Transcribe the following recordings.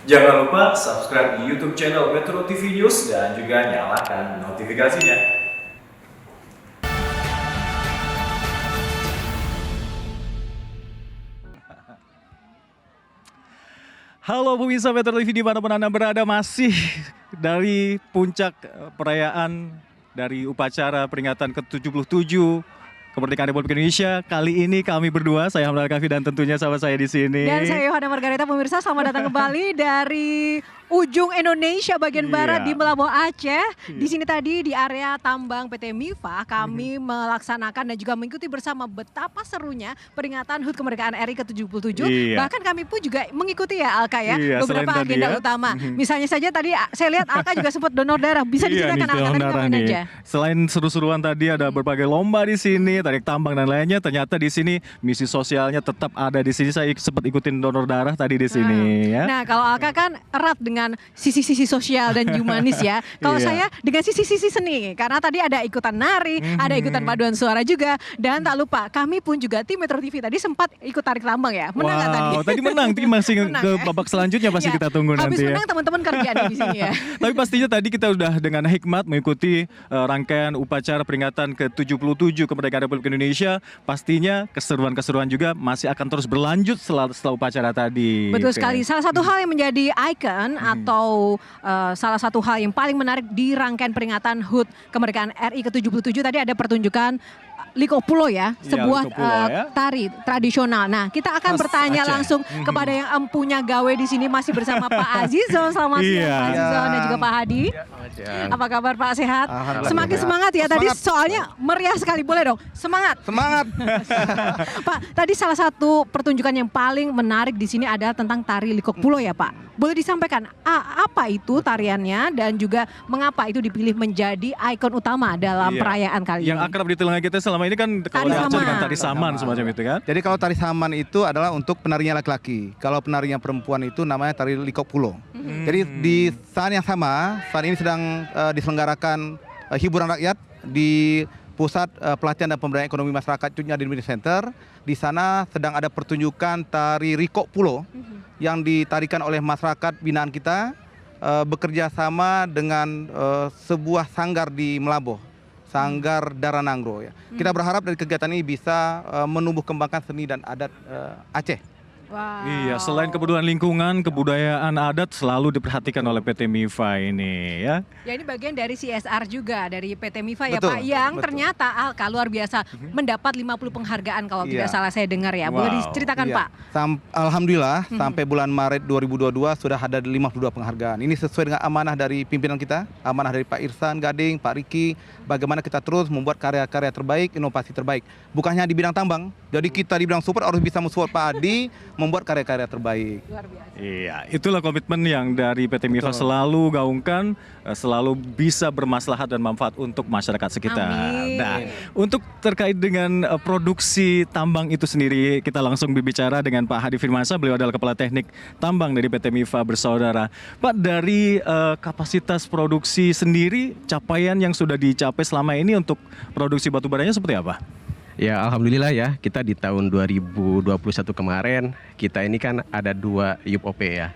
Jangan lupa subscribe di YouTube channel Metro TV News dan juga nyalakan notifikasinya. Halo pemirsa Metro TV dimanapun Anda berada, masih dari puncak perayaan dari upacara peringatan ke-77 Kemerdekaan Republik Indonesia. Kali ini kami berdua, saya Hamdan Kafi dan tentunya sahabat saya di sini. Dan saya Yohana Margareta. Pemirsa, selamat datang kembali dari ujung Indonesia bagian barat di Melabuh Aceh. Di sini tadi di area tambang PT Mifa kami melaksanakan dan juga mengikuti bersama betapa serunya peringatan HUT Kemerdekaan RI ke-77. Bahkan kami pun juga mengikuti ya Alka ya, beberapa agenda utama. Misalnya saja tadi saya lihat Alka juga sempat donor darah. Bisa diceritakan Alka tadi ngapain aja? Selain seru-seruan tadi ada berbagai lomba di sini, tarik tambang dan lainnya. Ternyata di sini misi sosialnya tetap ada di sini. Saya sempat ikutin donor darah tadi di sini ya. Nah, kalau Alka kan erat dengan sisi-sisi sosial dan humanis ya. Kalau saya dengan sisi-sisi seni, karena tadi ada ikutan nari, ada ikutan paduan suara juga, dan tak lupa kami pun juga tim Metro TV tadi sempat ikut tarik tambang ya. Menang nggak tadi? Tadi menang, tim masih menang, ke babak selanjutnya pasti kita tunggu nanti. Habis menang teman-teman kerja nih di sini ya. Tapi pastinya tadi kita udah dengan hikmat mengikuti rangkaian upacara peringatan ke-77 Kemerdekaan Republik Indonesia. Pastinya keseruan-keseruan juga masih akan terus berlanjut setelah upacara tadi. Betul sekali. Salah satu hal yang menjadi ikon atau salah satu hal yang paling menarik di rangkaian peringatan HUT Kemerdekaan RI ke-77 tadi ada pertunjukan Liko Pulo ya, sebuah tari tradisional. Nah, kita akan bertanya langsung kepada yang empunya gawe di sini, masih bersama Pak Azizon. Selamat siang Pak Azizon dan juga Pak Hadi. Apa kabar Pak, sehat? Semakin semangat ya tadi, soalnya meriah sekali. Boleh dong, semangat. Semangat. Pak, tadi salah satu pertunjukan yang paling menarik di sini adalah tentang tari Liko Pulo ya Pak. Boleh disampaikan apa itu tariannya dan juga mengapa itu dipilih menjadi ikon utama dalam perayaan kali ini? Yang akrab di telinga kita selama ini kan kalau diajar dengan tari saman semacam itu kan? Jadi kalau tari saman itu adalah untuk penarinya laki-laki. Kalau penarinya perempuan itu namanya tari Liko Pulo. Jadi di saat yang sama, saat ini sedang diselenggarakan hiburan rakyat di Pusat Pelatihan dan Pemberdayaan Ekonomi Masyarakat Cutnya Dinamit Center. Di sana sedang ada pertunjukan tari Liko Pulo yang ditarikan oleh masyarakat binaan kita bekerja sama dengan sebuah sanggar di Melabuh, Sanggar Daranangro ya. Kita berharap dari kegiatan ini bisa menumbuh kembangkan seni dan adat Aceh. Wow. Iya, selain kebutuhan lingkungan, kebudayaan adat selalu diperhatikan oleh PT Mifa ini ya. Ya, ini bagian dari CSR juga dari PT Mifa ya Betul, Pak, yang betul. ternyata Alka luar biasa mendapat 50 penghargaan kalau tidak salah saya dengar ya. Boleh diceritakan Pak? Alhamdulillah sampai bulan Maret 2022 sudah ada 52 penghargaan. Ini sesuai dengan amanah dari pimpinan kita, amanah dari Pak Irsan Gading, Pak Riki, bagaimana kita terus membuat karya-karya terbaik, inovasi terbaik. Bukan hanya di bidang tambang, jadi kita di bidang support harus bisa mensupport Pak Adi membuat karya-karya terbaik. Luar biasa. Iya, itulah komitmen yang dari PT Mifa selalu gaungkan, selalu bisa bermaslahat dan manfaat untuk masyarakat sekitar. Amin. Nah, untuk terkait dengan produksi tambang itu sendiri, kita langsung berbicara dengan Pak Hadi Firmansyah. Beliau adalah Kepala Teknik Tambang dari PT Mifa Bersaudara. Pak, dari kapasitas produksi sendiri, capaian yang sudah dicapai selama ini untuk produksi batu baranya seperti apa? Ya, alhamdulillah ya, kita di tahun 2021 kemarin, kita ini kan ada 2 IUP ya.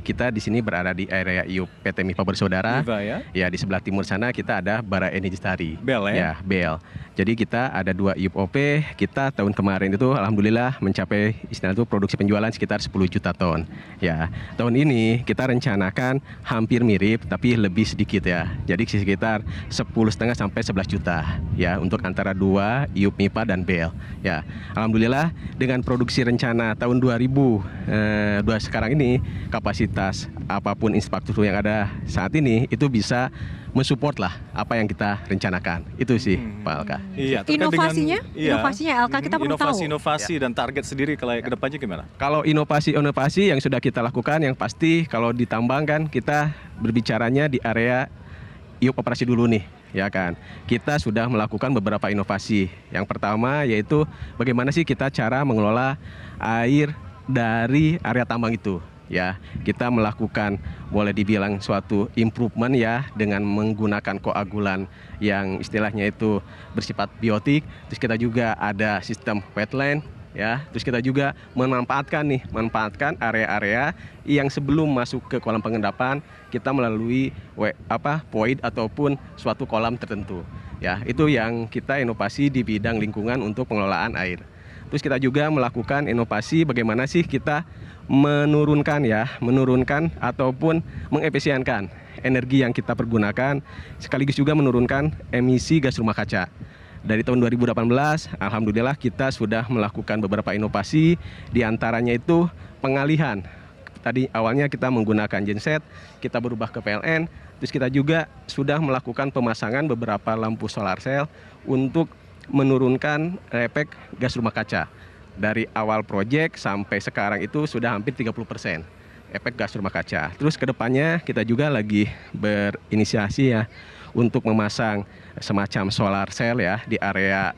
Kita di sini berada di area IUP PT Mifa Bersaudara. Mifa, ya? Ya, di sebelah timur sana kita ada Bara Energi Lestari. BEL ya? Ya, BEL. Jadi kita ada 2 IUP, kita tahun kemarin itu alhamdulillah mencapai istilahnya itu produksi penjualan sekitar 10 juta ton. Ya, tahun ini kita rencanakan hampir mirip tapi lebih sedikit ya. Jadi sekitar 10,5 sampai 11 juta ya untuk antara 2 IUP Mifa dan BEL. Ya, alhamdulillah dengan produksi rencana tahun 2002 sekarang ini, kapasitas apapun infrastruktur yang ada saat ini itu bisa mensupport lah apa yang kita rencanakan. Itu sih Pak Alka. Iya, Inovasinya Alka kita perlu tahu. Inovasi dan target sendiri kalau ke depannya gimana? Kalau inovasi yang sudah kita lakukan, yang pasti kalau ditambang kan kita berbicaranya di area IUP operasi dulu nih, ya kan. Kita sudah melakukan beberapa inovasi. Yang pertama yaitu bagaimana sih kita cara mengelola air dari area tambang itu. Ya, kita melakukan boleh dibilang suatu improvement ya dengan menggunakan koagulan yang istilahnya itu bersifat biotik. Terus kita juga ada sistem wetland ya. Terus kita juga manfaatkan area-area yang sebelum masuk ke kolam pengendapan kita melalui void ataupun suatu kolam tertentu. Ya, itu yang kita inovasi di bidang lingkungan untuk pengelolaan air. Terus kita juga melakukan inovasi bagaimana sih kita menurunkan ataupun mengefisienkan energi yang kita pergunakan, sekaligus juga menurunkan emisi gas rumah kaca. Dari tahun 2018, alhamdulillah kita sudah melakukan beberapa inovasi, diantaranya itu pengalihan. Tadi awalnya kita menggunakan genset, kita berubah ke PLN, terus kita juga sudah melakukan pemasangan beberapa lampu solar cell untuk menurunkan efek gas rumah kaca. Dari awal proyek sampai sekarang itu sudah hampir 30% efek gas rumah kaca. Terus kedepannya kita juga lagi berinisiasi ya untuk memasang semacam solar cell ya di area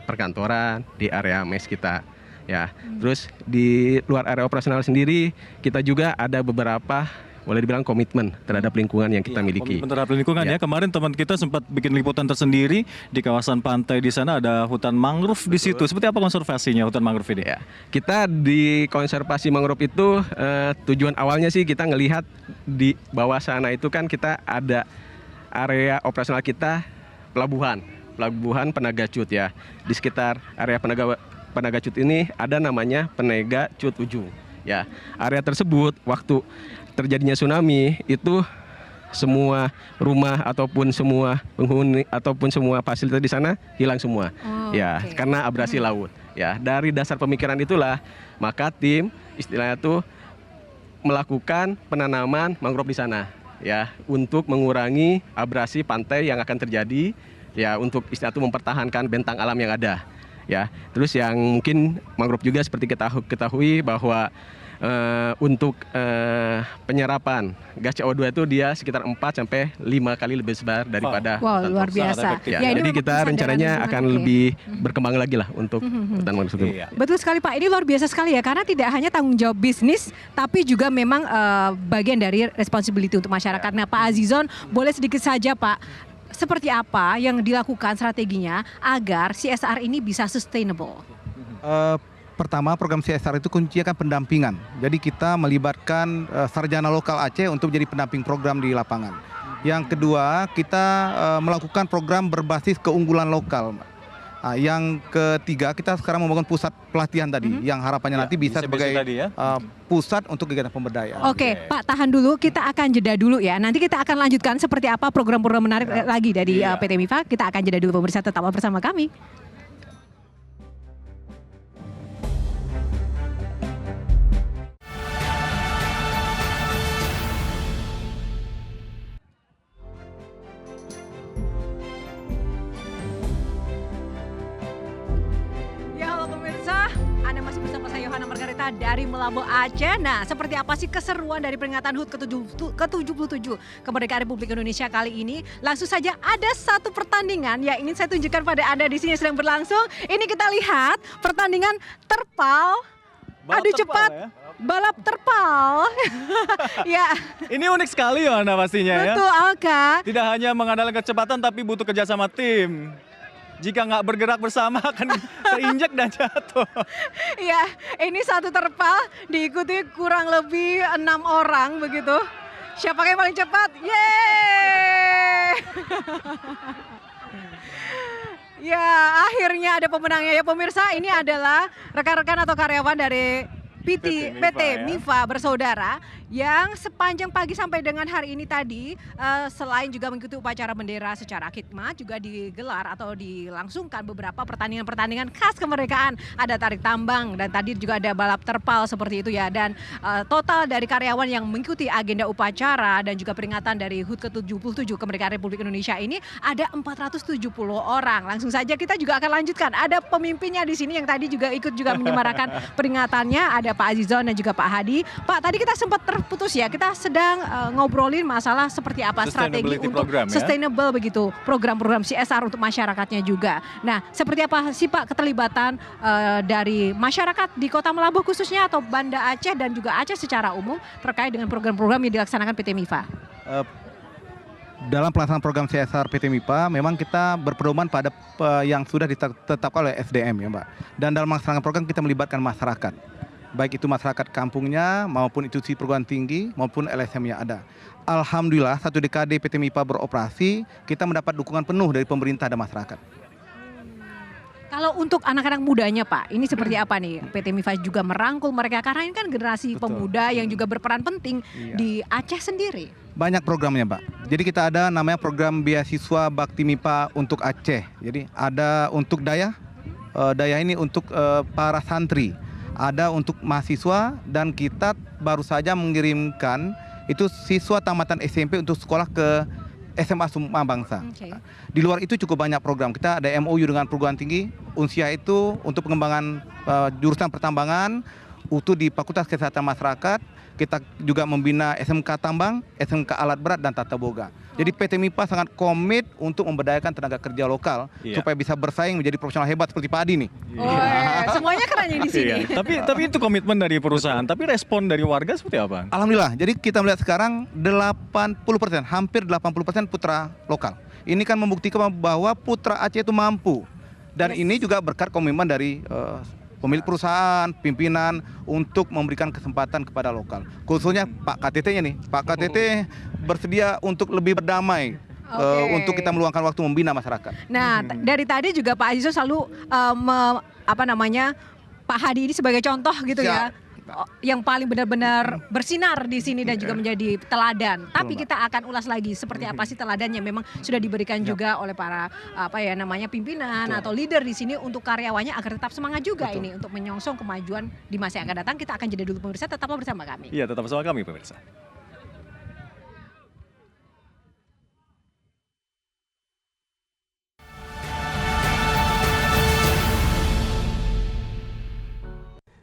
perkantoran, di area mes kita ya. Terus di luar area operasional sendiri kita juga ada beberapa boleh dibilang komitmen terhadap lingkungan yang kita miliki. Komitmen terhadap lingkungan ya. Ya. Kemarin teman kita sempat bikin liputan tersendiri di kawasan pantai di sana ada hutan mangrove di situ. Seperti apa konservasinya hutan mangrove ini? Ya, kita di konservasi mangrove itu tujuan awalnya sih kita ngelihat di bawah sana itu kan kita ada area operasional kita pelabuhan Penaga Cut ya. Di sekitar area Penaga Cut ini ada namanya Penega Cut Ujung. Ya, area tersebut waktu terjadinya tsunami itu semua rumah ataupun semua penghuni ataupun semua fasilitas di sana hilang semua. Karena abrasi laut. Ya, dari dasar pemikiran itulah maka tim istilahnya tuh melakukan penanaman mangrove di sana ya untuk mengurangi abrasi pantai yang akan terjadi ya untuk istilah itu mempertahankan bentang alam yang ada. Ya, terus yang mungkin mangrove juga seperti kita ketahui bahwa untuk penyerapan gas CO2 itu dia sekitar 4 sampai 5 kali lebih besar daripada Wow, luar biasa. Ya, Ya, ini jadi memang kita kesadaran rencananya lingkungan, akan oke. lebih berkembang lagi lah untuk hutan mangrove tersebut. Iya. Betul sekali Pak, ini luar biasa sekali ya karena tidak hanya tanggung jawab bisnis tapi juga memang bagian dari responsibility untuk masyarakat. Nah Pak Azizon boleh sedikit saja Pak, seperti apa yang dilakukan strateginya agar CSR ini bisa sustainable? Pertama, program CSR itu kuncinya kan pendampingan. Jadi kita melibatkan sarjana lokal Aceh untuk menjadi pendamping program di lapangan. Yang kedua, kita melakukan program berbasis keunggulan lokal. Nah, yang ketiga, kita sekarang membangun pusat pelatihan tadi, yang harapannya nanti bisa sebagai tadi ya. pusat untuk kegiatan pemberdayaan. Oke, Pak tahan dulu, kita akan jeda dulu ya. Nanti kita akan lanjutkan seperti apa program-program menarik lagi dari PT MIFA. Kita akan jeda dulu pemirsa, tetaplah bersama kami. Ya halo pemirsa, Anda masih bersama saya Yohana Margarita dari Melambo Aceh. Nah, seperti apa sih keseruan dari peringatan HUT ke-77 Kemerdekaan Republik Indonesia kali ini? Langsung saja ada satu pertandingan yang ingin saya tunjukkan pada Anda di sini yang sedang berlangsung. Ini kita lihat pertandingan terpal. Balap Adu terpal cepat. ya? Balap terpal. Ya, Ini unik sekali ya Anda pastinya ya. betul Alka. Tidak hanya mengandalkan kecepatan tapi butuh kerjasama tim. Jika nggak bergerak bersama akan terinjak dan jatuh. Ya, ini satu terpal diikuti kurang lebih 6 orang begitu. Siapa yang paling cepat? Yeay! Ya, akhirnya ada pemenangnya ya pemirsa. Ini adalah rekan-rekan atau karyawan dari PT MIFA Bersaudara yang sepanjang pagi sampai dengan hari ini tadi selain juga mengikuti upacara bendera secara khidmat juga digelar atau dilangsungkan beberapa pertandingan-pertandingan khas kemerdekaan. Ada tarik tambang dan tadi juga ada balap terpal seperti itu ya. Dan total dari karyawan yang mengikuti agenda upacara dan juga peringatan dari HUT ke-77 Kemerdekaan Republik Indonesia ini ada 470 orang. Langsung saja kita juga akan lanjutkan. Ada pemimpinnya di sini yang tadi juga ikut juga menyemarakan peringatannya. Ada Pak Azizon dan juga Pak Hadi. Pak, tadi kita sempat terputus ya. Kita sedang ngobrolin masalah seperti apa strategi Sustainability untuk program, ya? sustainable begitu, program-program CSR untuk masyarakatnya juga. Nah, seperti apa sih Pak keterlibatan dari masyarakat di Kota Melambo khususnya atau Banda Aceh dan juga Aceh secara umum terkait dengan program-program yang dilaksanakan PT MIFA? dalam pelaksanaan program CSR PT MIPA memang kita berpedoman pada yang sudah ditetapkan oleh SDM ya Mbak. Dan dalam melaksanakan program kita melibatkan masyarakat. Baik itu masyarakat kampungnya maupun institusi perguruan tinggi maupun LSM yang ada. Alhamdulillah 1 dekade PT MIPA beroperasi, kita mendapat dukungan penuh dari pemerintah dan masyarakat. Kalau untuk anak-anak mudanya Pak, ini seperti apa nih? PT MIPA juga merangkul mereka karena ini kan generasi pemuda yang juga berperan penting di Aceh sendiri. Banyak programnya Pak. Jadi kita ada namanya program beasiswa Bakti MIPA untuk Aceh. Jadi ada untuk Daya ini untuk para santri. Ada untuk mahasiswa dan kita baru saja mengirimkan itu siswa tamatan SMP untuk sekolah ke SMA Suma Bangsa. Okay. Di luar itu cukup banyak program. Kita ada MOU dengan perguruan tinggi, Unsia itu untuk pengembangan jurusan pertambangan, UTU di Fakultas Kesehatan Masyarakat. Kita juga membina SMK Tambang, SMK Alat Berat dan Tata Boga. Jadi PT MIPA sangat komit untuk memberdayakan tenaga kerja lokal supaya bisa bersaing menjadi profesional hebat seperti Pak Adi nih. Semuanya keren ya di sini. Tapi itu komitmen dari perusahaan. Tapi respon dari warga seperti apa? Alhamdulillah. Jadi kita melihat sekarang 80%, hampir 80% putra lokal. Ini kan membuktikan bahwa putra Aceh itu mampu. Dan ini juga berkat komitmen dari pemilik perusahaan, pimpinan untuk memberikan kesempatan kepada lokal. Khususnya Pak KTT-nya nih. Pak KTT bersedia untuk lebih berdamai untuk kita meluangkan waktu membina masyarakat. Nah, dari tadi juga Pak Azizo selalu Pak Hadi ini sebagai contoh gitu ya. Yang paling benar-benar bersinar di sini dan juga menjadi teladan. Tapi kita akan ulas lagi seperti apa sih teladan yang memang sudah diberikan juga oleh para pimpinan atau leader di sini untuk karyawannya agar tetap semangat juga ini untuk menyongsong kemajuan di masa yang akan datang. Kita akan jeda dulu pemirsa, tetaplah bersama kami. Iya, tetap bersama kami pemirsa.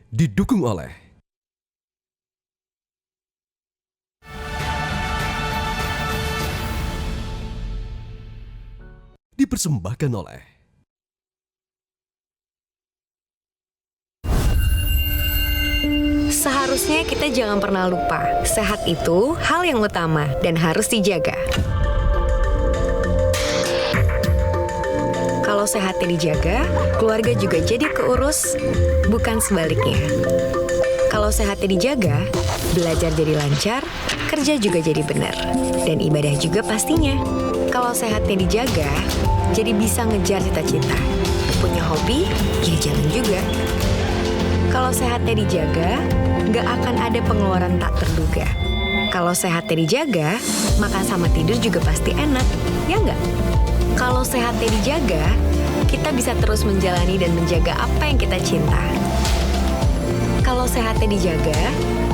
Didukung oleh dipersembahkan oleh seharusnya kita jangan pernah lupa, sehat itu hal yang utama dan harus dijaga. Kalau sehatnya dijaga, keluarga juga jadi keurus, bukan sebaliknya. Kalau sehatnya dijaga, belajar jadi lancar, kerja juga jadi benar, dan ibadah juga pastinya. Kalau sehatnya dijaga, jadi bisa ngejar cita-cita. Punya hobi, ya jalan juga. Kalau sehatnya dijaga, nggak akan ada pengeluaran tak terduga. Kalau sehatnya dijaga, makan sama tidur juga pasti enak, ya nggak? Kalau sehatnya dijaga, kita bisa terus menjalani dan menjaga apa yang kita cinta. Kalau sehatnya dijaga,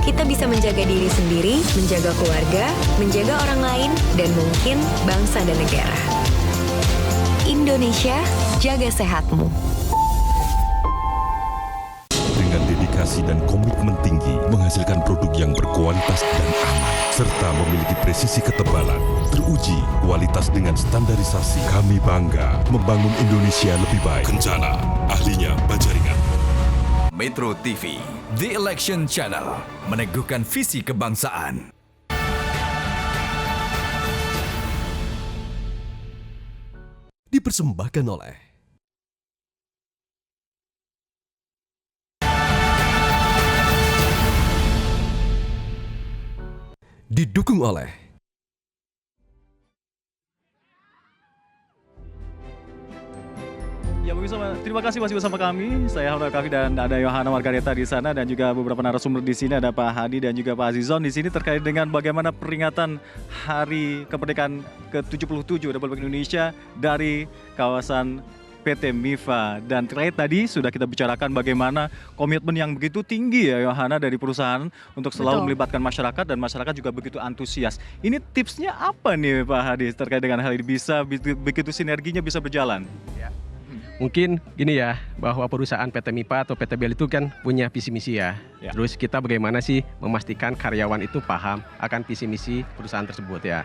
kita bisa menjaga diri sendiri, menjaga keluarga, menjaga orang lain, dan mungkin bangsa dan negara. Indonesia, jaga sehatmu. Dengan dedikasi dan komitmen tinggi, menghasilkan produk yang berkualitas dan aman, serta memiliki presisi ketebalan, teruji kualitas dengan standarisasi. Kami bangga membangun Indonesia lebih baik. Kencana, ahlinya Bajaringan. Metro TV, The Election Channel, meneguhkan visi kebangsaan. dipersembahkan oleh didukung oleh Ya pemirsa, terima kasih masih bersama kami. Saya Haruna Kafi dan ada Yohana Margareta di sana dan juga beberapa narasumber di sini, ada Pak Hadi dan juga Pak Azizon di sini terkait dengan bagaimana peringatan Hari Kemerdekaan ke-77 Republik Indonesia dari kawasan PT MIPA. Dan terkait tadi sudah kita bicarakan bagaimana komitmen yang begitu tinggi ya Yohana dari perusahaan untuk selalu melibatkan masyarakat dan masyarakat juga begitu antusias. Ini tipsnya apa nih Pak Hadi terkait dengan hal ini bisa begitu sinerginya bisa berjalan? Mungkin gini ya, bahwa perusahaan PT MIPA atau PT BEL itu kan punya visi misi ya. Terus kita bagaimana sih memastikan karyawan itu paham akan visi misi perusahaan tersebut ya.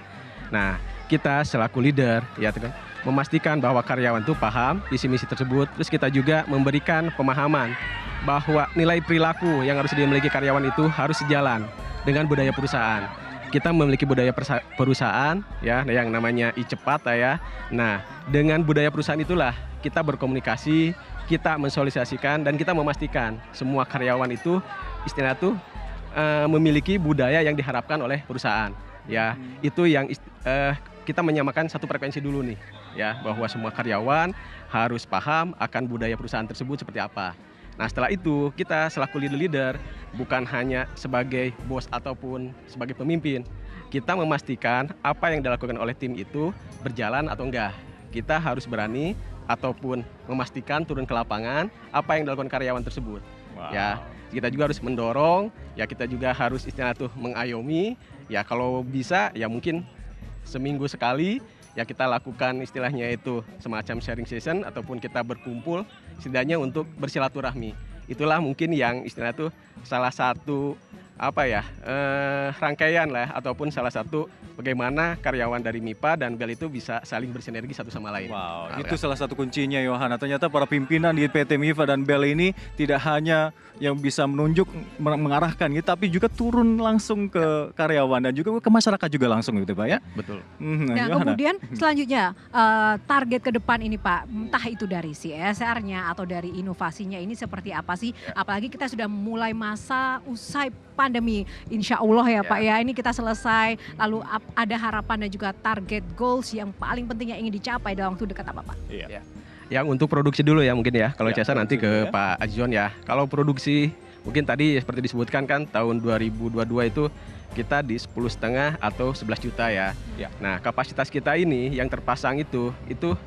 Nah, kita selaku leader ya kan memastikan bahwa karyawan itu paham visi misi tersebut. Terus kita juga memberikan pemahaman bahwa nilai perilaku yang harus dimiliki karyawan itu harus sejalan dengan budaya perusahaan. kita memiliki budaya perusahaan ya yang namanya i-cepat ya. Nah, dengan budaya perusahaan itulah kita berkomunikasi, kita mensosialisasikan dan kita memastikan semua karyawan itu istilah itu memiliki budaya yang diharapkan oleh perusahaan. Ya, itu yang kita menyamakan satu frekuensi dulu nih ya, bahwa semua karyawan harus paham akan budaya perusahaan tersebut seperti apa. Nah, setelah itu kita selaku leader bukan hanya sebagai bos ataupun sebagai pemimpin, kita memastikan apa yang dilakukan oleh tim itu berjalan atau enggak. Kita harus berani ataupun memastikan turun ke lapangan apa yang dilakukan karyawan tersebut. Wow. Ya, kita juga harus mendorong, ya kita juga harus istilah tuh mengayomi. Ya kalau bisa ya mungkin seminggu sekali ya kita lakukan istilahnya itu semacam sharing session ataupun kita berkumpul setidaknya untuk bersilaturahmi. Itulah mungkin yang istilah itu salah satu rangkaian lah ataupun salah satu bagaimana karyawan dari MIPA dan BEL itu bisa saling bersinergi satu sama lain. Wow, Nah, itu salah satu kuncinya Yohana. Ternyata para pimpinan di PT MIPA dan BEL ini tidak hanya yang bisa menunjuk, mengarahkan gitu, tapi juga turun langsung ke karyawan dan juga ke masyarakat juga langsung gitu Pak ya. Betul. Nah, Yohana. kemudian selanjutnya target ke depan ini Pak, entah itu dari CSR-nya atau dari inovasinya ini seperti apa sih? Apalagi kita sudah mulai masa usai pandemi, insya Allah ya Pak ya, ini kita selesai, lalu ada harapan dan juga target goals yang paling penting yang ingin dicapai dalam waktu dekat apa Pak? Iya. Yang untuk produksi dulu ya mungkin ya, kalau Ya, jasa nanti produksi ke dulu ya. Pak Azion ya. Kalau produksi mungkin tadi seperti disebutkan kan tahun 2022 itu kita di 10,5 atau 11 juta ya. Ya. Nah kapasitas kita ini yang terpasang itu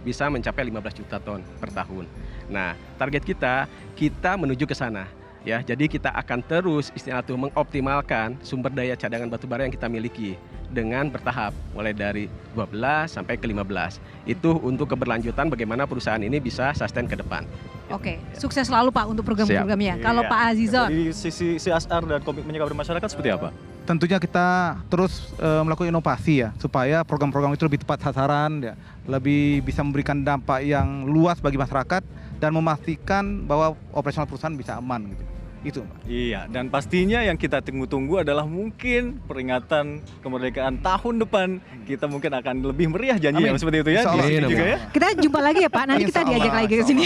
bisa mencapai 15 juta ton per tahun. Nah target kita menuju ke sana. Ya, jadi kita akan terus istilah itu mengoptimalkan sumber daya cadangan batubara yang kita miliki dengan bertahap mulai dari 12 sampai ke 15. Itu untuk keberlanjutan bagaimana perusahaan ini bisa sustain ke depan. Oke, sukses selalu Pak untuk program-programnya. Kalau Iya. Pak Azizon, Dari sisi CSR dan komitmennya kepada masyarakat seperti apa? Tentunya kita terus melakukan inovasi ya, supaya program-program itu lebih tepat sasaran, ya, lebih bisa memberikan dampak yang luas bagi masyarakat dan memastikan bahwa operasional perusahaan bisa aman gitu. Itu, Pak. Iya, dan pastinya yang kita tunggu-tunggu adalah mungkin peringatan kemerdekaan tahun depan kita mungkin akan lebih meriah janjinya Amin. seperti itu ya. Insya Allah. Di sini Amin. juga ya. kita jumpa lagi ya Pak, nanti kita Insya diajak Allah, lagi ke insya sini.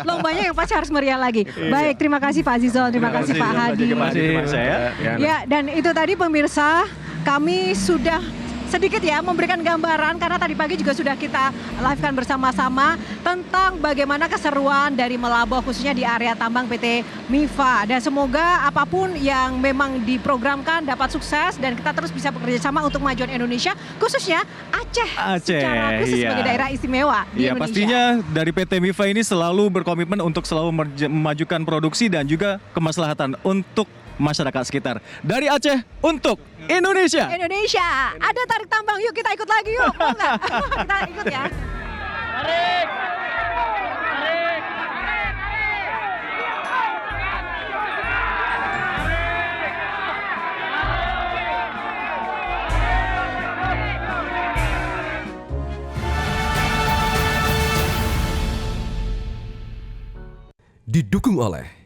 Lombanya yang pasti harus meriah lagi. Baik, terima kasih Pak Azizon, terima kasih Pak Hadi. Terima kasih Pak saya. Ya, dan itu tadi pemirsa, kami sudah sedikit ya memberikan gambaran karena tadi pagi juga sudah kita live-kan bersama-sama tentang bagaimana keseruan dari melabur khususnya di area tambang PT MIPA. Dan semoga apapun yang memang diprogramkan dapat sukses dan kita terus bisa bekerja sama untuk kemajuan Indonesia, khususnya Aceh secara khusus iya. sebagai daerah istimewa di Iya, Indonesia. pastinya dari PT MIPA ini selalu berkomitmen untuk selalu memajukan produksi dan juga kemaslahatan untuk masyarakat sekitar. Dari Aceh untuk Indonesia. Indonesia, ada tarik tambang, yuk kita ikut lagi yuk, mau nggak? Kita ikut ya. Didukung oleh